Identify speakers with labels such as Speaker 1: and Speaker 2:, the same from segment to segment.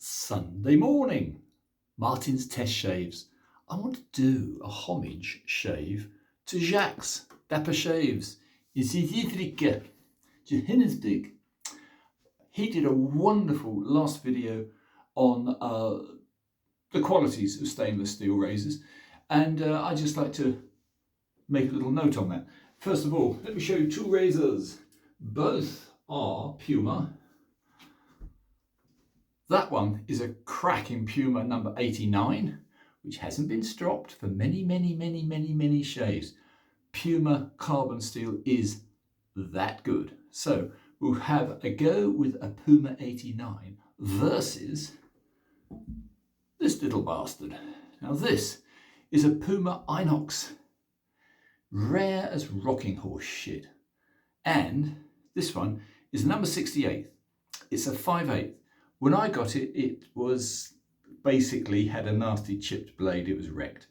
Speaker 1: Sunday morning, Martin's test shaves. I want to do a homage shave to Jaques, Dapper Shaves in Zuid-Afrika, Johannesburg. He did a wonderful last video on the qualities of stainless steel razors, and I'd just like to make a little note on that. First of all, let me show you two razors. Both are Puma. That one is a cracking Puma number 89, which hasn't been stropped for many shaves. Puma carbon steel is that good. So we'll have a go with a Puma 89 versus this little bastard. Now this is a Puma Inox, rare as rocking horse shit. And this one is number 68. It's a 5/8. When I got it, it was basically had a nasty chipped blade. It was wrecked.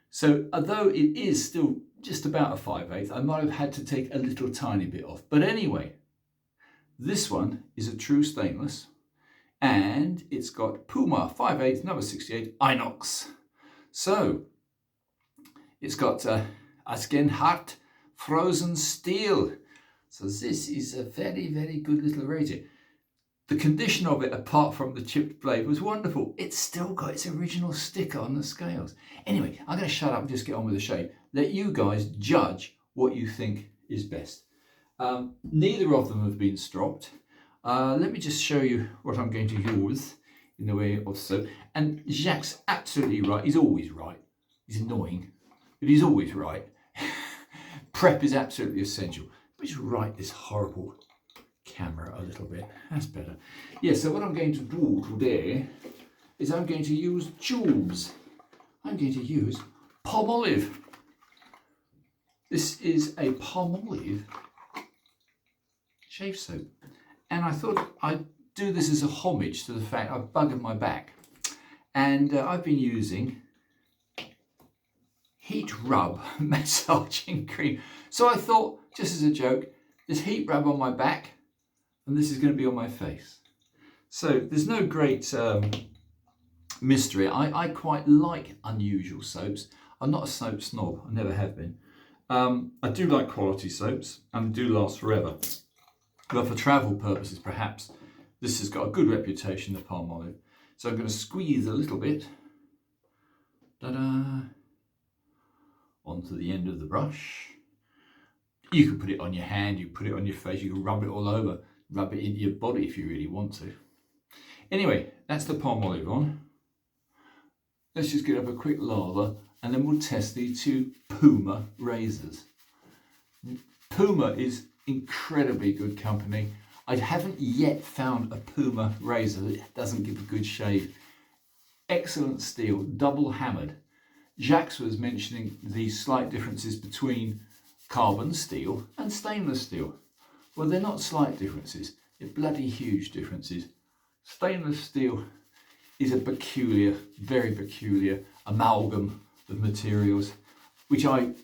Speaker 1: So although it is still just about a 5/8, I might have had to take a little tiny bit off. But anyway, this one is a true stainless, and it's got Puma 5/8 number 68 Inox. So it's got again hard frozen steel. So this is a very good little razor. The condition of it, apart from the chipped blade, was wonderful. It's still got its original sticker on the scales. Anyway, I'm going to shut up and just get on with the shave. Let you guys judge what you think is best. Neither of them have been stropped. Let me just show you what I'm going to use in the way of soap. And Jaques absolutely right. He's always right. He's annoying, but he's always right. Prep is absolutely essential. Let me just right this horrible camera a little bit. That's better. Yeah, so what I'm going to do today is I'm going to use tubes. I'm going to use Palmolive. This is a Palmolive shave soap, and I thought I'd do this as a homage to the fact I've buggered my back, and I've been using heat rub massaging cream. So I thought, just as a joke, this heat rub on my back, and this is going to be on my face. So there's no great mystery. I quite like unusual soaps. I'm not a soap snob. I never have been. I do like quality soaps and do last forever. But for travel purposes, perhaps, this has got a good reputation, the Palmolive. So I'm going to squeeze a little bit. Ta-da! Onto the end of the brush. You can put it on your hand, you can put it on your face, you can rub it all over. Rub it into your body if you really want to. Anyway, that's the Palmolive on. Let's just get up a quick lather, and then we'll test the two Puma razors. Puma is incredibly good company. I haven't yet found a Puma razor that doesn't give a good shave. Excellent steel, double hammered. Jaques was mentioning the slight differences between carbon steel and stainless steel. Well, they're not slight differences, they're bloody huge differences. Stainless steel is a peculiar, very peculiar amalgam of materials, which I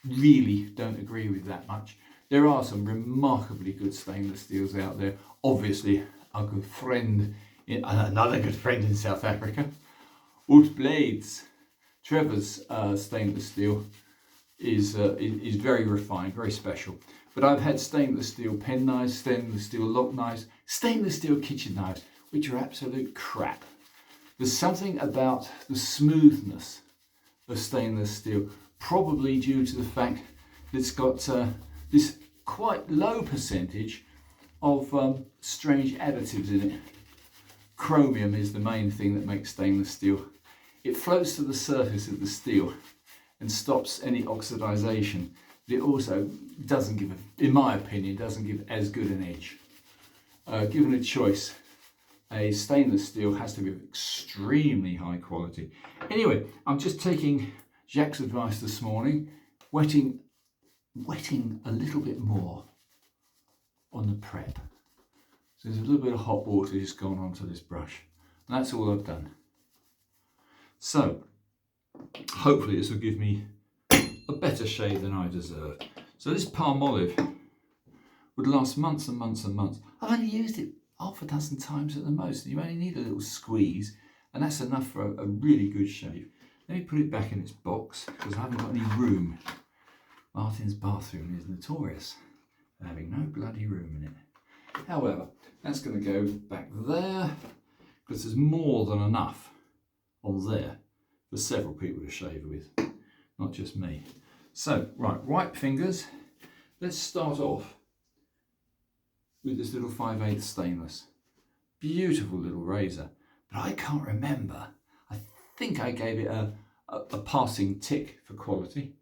Speaker 1: really don't agree with that much. There are some remarkably good stainless steels out there. Obviously, a good friend, another good friend in South Africa, Old Blades. Trevor's stainless steel is very refined, very special. But I've had stainless steel pen knives, stainless steel lock knives, stainless steel kitchen knives, which are absolute crap. There's something about the smoothness of stainless steel, probably due to the fact that it's got this quite low percentage of strange additives in it. Chromium is the main thing that makes stainless steel. It floats to the surface of the steel and stops any oxidization. It also doesn't give, in my opinion, doesn't give as good an edge. Given a choice, a stainless steel has to be of extremely high quality. Anyway, I'm just taking Jaques' advice this morning, wetting a little bit more on the prep. So there's a little bit of hot water just gone onto this brush, and that's all I've done. So hopefully this will give me a better shave than I deserve. So this Palmolive would last months and months and months. I've only used it half a dozen times at the most. You only need a little squeeze, and that's enough for a really good shave. Let me put it back in its box because I haven't got any room. Martin's bathroom is notorious for having no bloody room in it. However, that's going to go back there because there's more than enough on there for several people to shave with, not just me. So, right, white fingers. Let's start off with this little 5/8 stainless. Beautiful little razor, but I can't remember. I think I gave it a passing tick for quality.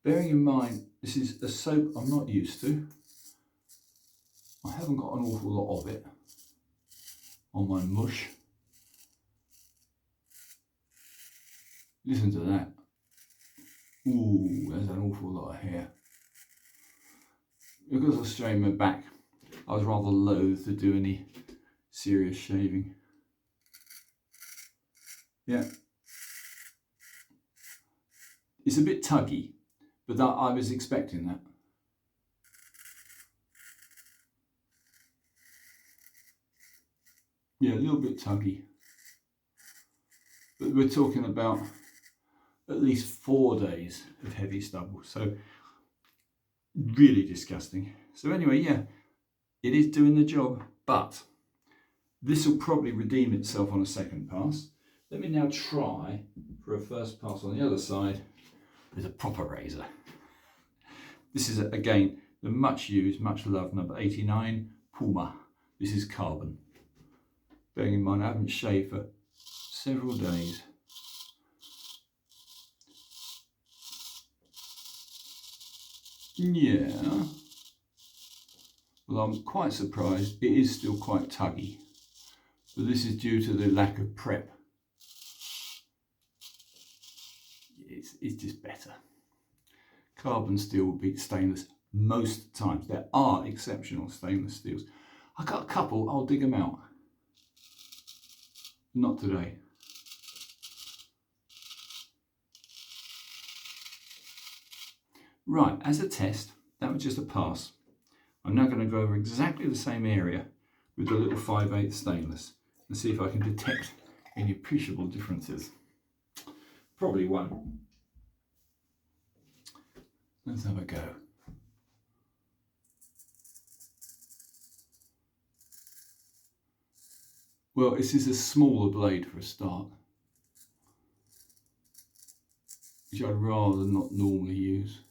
Speaker 1: Bearing in mind, this is a soap I'm not used to. I haven't got an awful lot of it on my mush. Listen to that. Ooh, there's an awful lot of hair. Because I strained my back, I was rather loath to do any serious shaving. Yeah. It's a bit tuggy, but I was expecting that. Yeah, a little bit tuggy. But we're talking about at least 4 days of heavy stubble, so really disgusting. So anyway, yeah, it is doing the job, but this will probably redeem itself on a second pass. Let me now try for a first pass on the other side with a proper razor. This is, again, the much used, much loved number 89 Puma. This is carbon. Bearing in mind I haven't shaved for several days. Yeah, well, I'm quite surprised. It is still quite tuggy, but this is due to the lack of prep. It's just better. Carbon steel will beat stainless most times. There are exceptional stainless steels. I got a couple, I'll dig them out. Not today. Right, as a test, that was just a pass. I'm now going to go over exactly the same area with the little 5/8 stainless and see if I can detect any appreciable differences. Probably won't. Let's have a go. Well, this is a smaller blade for a start, which I'd rather not normally use.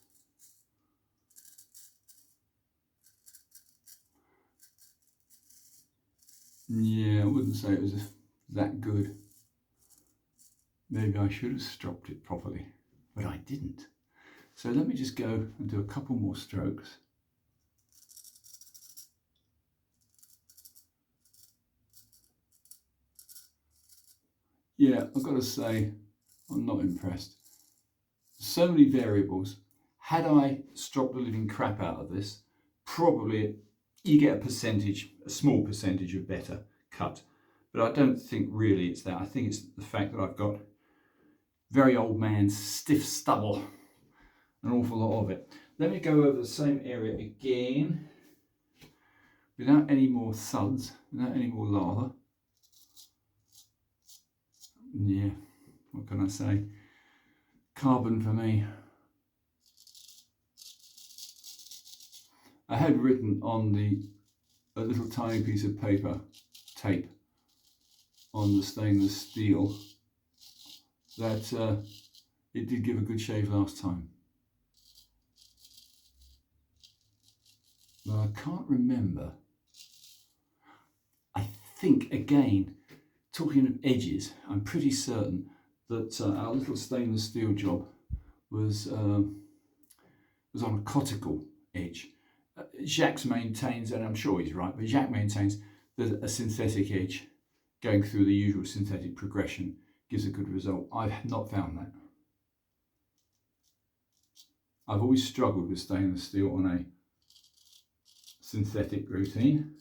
Speaker 1: Yeah, I wouldn't say it was that good. Maybe I should have stropped it properly, but I didn't. So let me just go and do a couple more strokes. Yeah, I've got to say, I'm not impressed. So many variables. Had I stropped the living crap out of this, probably you get a percentage, a small percentage of better cut. But I don't think really it's that. I think it's the fact that I've got very old man's stiff stubble, an awful lot of it. Let me go over the same area again, without any more suds, without any more lather. Yeah, what can I say? Carbon for me. I had written on a little tiny piece of paper, tape, on the stainless steel that it did give a good shave last time. But I can't remember. I think, again, talking of edges, I'm pretty certain that our little stainless steel job was on a coticule edge. Jaques maintains, and I'm sure he's right, but Jaques maintains that a synthetic edge going through the usual synthetic progression gives a good result. I've not found that. I've always struggled with stainless steel on a synthetic routine.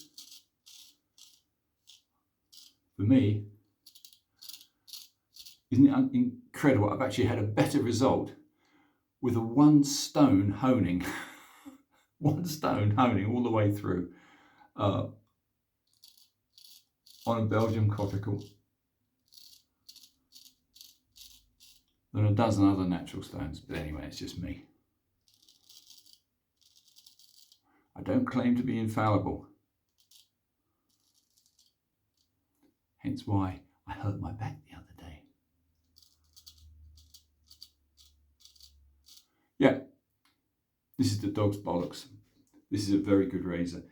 Speaker 1: For me, isn't it incredible? I've actually had a better result with a 1 stone honing one stone honing all the way through on a Belgian coticule than a dozen other natural stones. But anyway, it's just me. I don't claim to be infallible. Hence why I hurt my back the other day. Yeah, this is the dog's bollocks. This is a very good razor.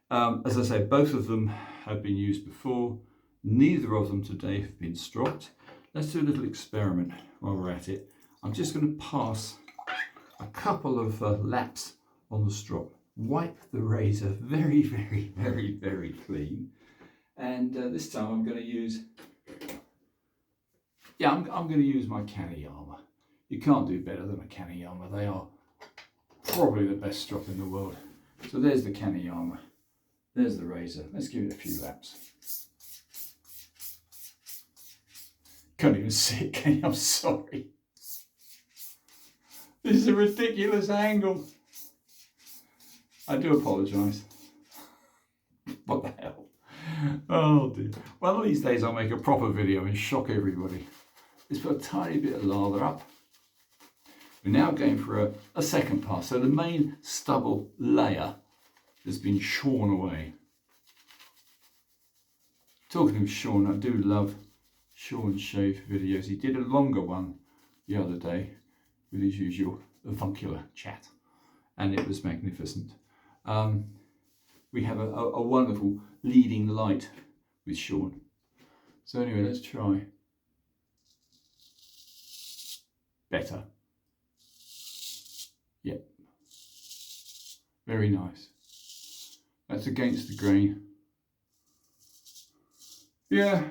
Speaker 1: As I say, both of them have been used before. Neither of them today have been stropped. Let's do a little experiment while we're at it. I'm just going to pass a couple of laps on the strop. Wipe the razor very, very, very, very clean. And this time I'm going to use, I'm going to use my Kaniyama. You can't do better than a Kaniyama. They are probably the best strop in the world. So there's the Kaniyama. There's the razor. Let's give it a few laps. Can't even see it, can you? I'm sorry. This is a ridiculous angle. I do apologise. What the hell? Oh dear. One of these days I'll make a proper video and shock everybody. Let's put a tiny bit of lather up. We're now going for a second pass. So the main stubble layer has been shorn away. Talking of Sean, I do love Sean shave videos. He did a longer one the other day with his usual avuncular chat, and it was magnificent. We have a wonderful leading light with Sean. So anyway, let's try. Better. Yep. Very nice. That's against the grain. Yeah.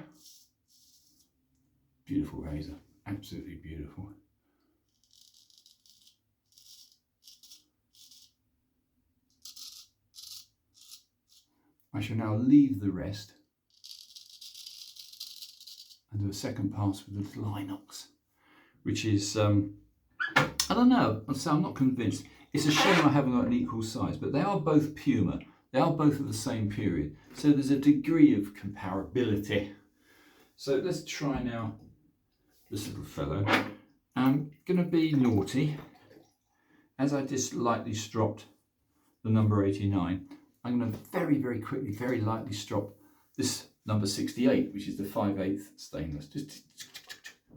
Speaker 1: Beautiful razor. Absolutely beautiful. I shall now leave the rest and do a second pass with the little inox, which is, I don't know, so I'm not convinced. It's a shame I haven't got an equal size, but they are both Puma. They are both of the same period. So there's a degree of comparability. So let's try now this little fellow. I'm going to be naughty. As I just lightly stropped the number 89, I'm going to very, very quickly, very lightly strop this number 68, which is the 5/8 stainless. Just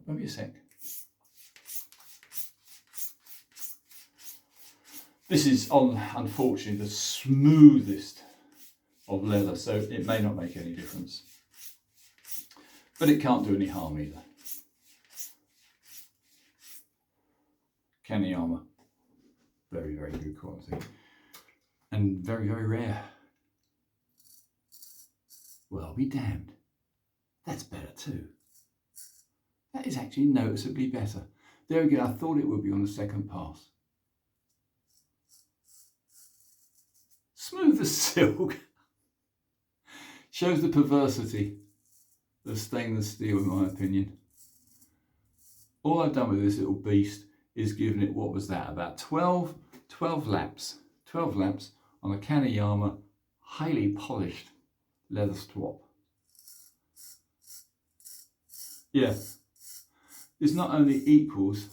Speaker 1: wait me a sec. This is, unfortunately, the smoothest of leather, so it may not make any difference. But it can't do any harm either. Kaniyama, very, very good quality. And very, very rare. Well, I'll be damned. That's better too. That is actually noticeably better. There again, I thought it would be on the second pass. Smooth as silk. Shows the perversity of stainless steel, in my opinion. All I've done with this little beast is given it, what was that, about 12 laps. 12 laps on a Kaniyama highly polished leather strop. Yeah, this not only equals,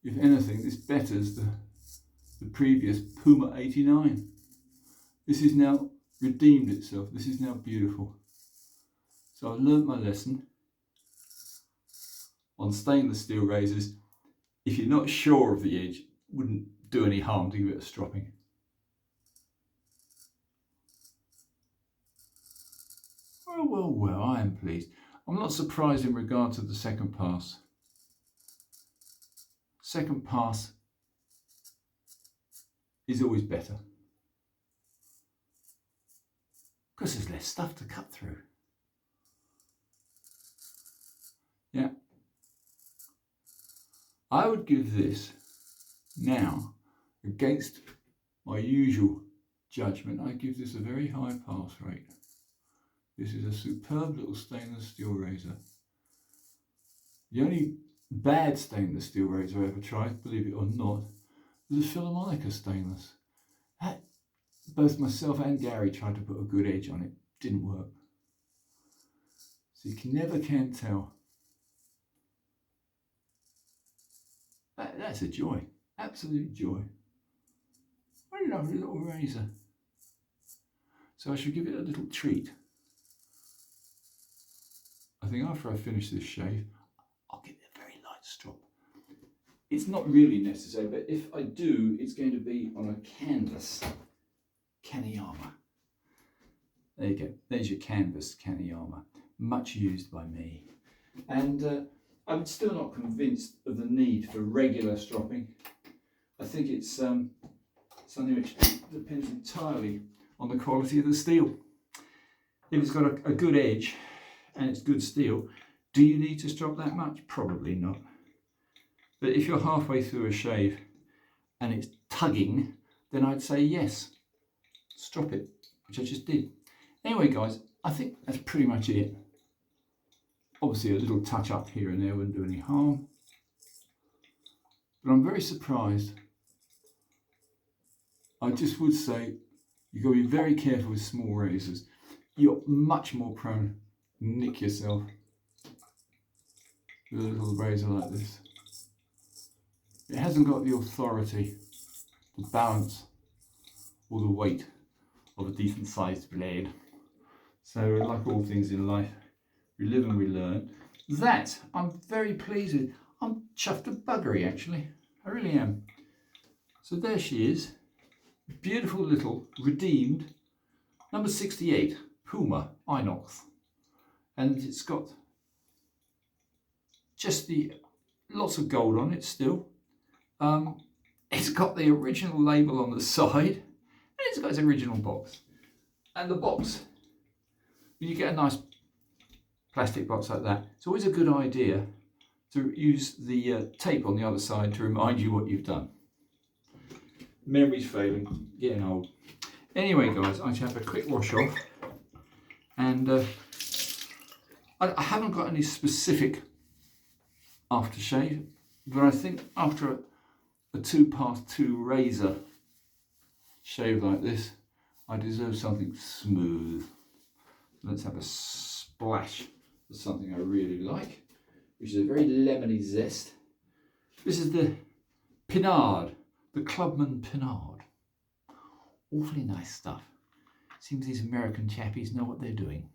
Speaker 1: if anything, this betters the previous Puma 89. This is now redeemed itself. This is now beautiful. So I've learnt my lesson on stainless steel razors. If you're not sure of the edge, it wouldn't do any harm to give it a stropping. Well, I am pleased. I'm not surprised in regard to the second pass. Second pass is always better, because there's less stuff to cut through. Yeah. I would give this now, against my usual judgment, I give this a very high pass rate. This is a superb little stainless steel razor. The only bad stainless steel razor I ever tried, believe it or not, was a Philharmonica stainless. Both myself and Gary tried to put a good edge on it. Didn't work. So you never can tell. That's a joy. Absolute joy. What a lovely little razor. So I should give it a little treat. I think after I finish this shave, I'll give it a very light strop. It's not really necessary, but if I do, it's going to be on a canvas Kaneyama. There you go. There's your canvas Kaneyama. Much used by me. And I'm still not convinced of the need for regular stropping. I think it's something which depends entirely on the quality of the steel. If it's got a good edge and it's good steel, do you need to strop that much? Probably not. But if you're halfway through a shave and it's tugging, then I'd say yes, strop it, which I just did. Anyway guys, I think that's pretty much it. Obviously a little touch up here and there wouldn't do any harm. But I'm very surprised. I just would say you've got to be very careful with small razors. You're much more prone to nick yourself with a little razor like this. It hasn't got the authority, the balance, or the weight of a decent sized blade. So like all things in life, we live and we learn. That I'm very pleased with. I'm chuffed to buggery actually. I really am. So there she is. Beautiful little redeemed number 68 Puma Inox. And it's got just lots of gold on it still. It's got the original label on the side and it's got its original box. And the box, when you get a nice plastic box like that, it's always a good idea to use the tape on the other side to remind you what you've done. Memory's failing, getting old. Anyway guys, I should have a quick wash off, and I haven't got any specific aftershave, but I think after a 2x2 razor shave like this, I deserve something smooth. Let's have a splash of something I really like, which is a very lemony zest. This is the Pinard, the Clubman Pinard. Awfully nice stuff. Seems these American chappies know what they're doing.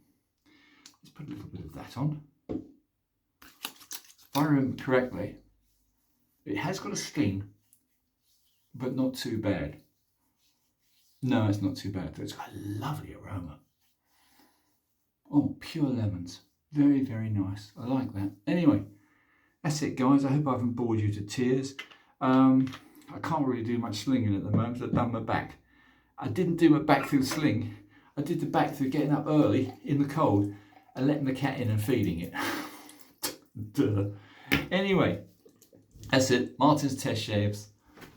Speaker 1: Let's put a little bit of that on. If I remember correctly, it has got a sting, but not too bad. No, it's not too bad. It's got a lovely aroma. Oh, pure lemons. Very, very nice. I like that. Anyway, that's it guys. I hope I haven't bored you to tears. I can't really do much slinging at the moment. I've done my back. I didn't do my back through the sling. I did the back through getting up early in the cold and letting the cat in and feeding it. Duh. Anyway, that's it. Martin's Test Shaves.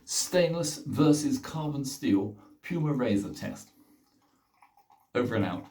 Speaker 1: Stainless versus carbon steel Puma razor test. Over and out.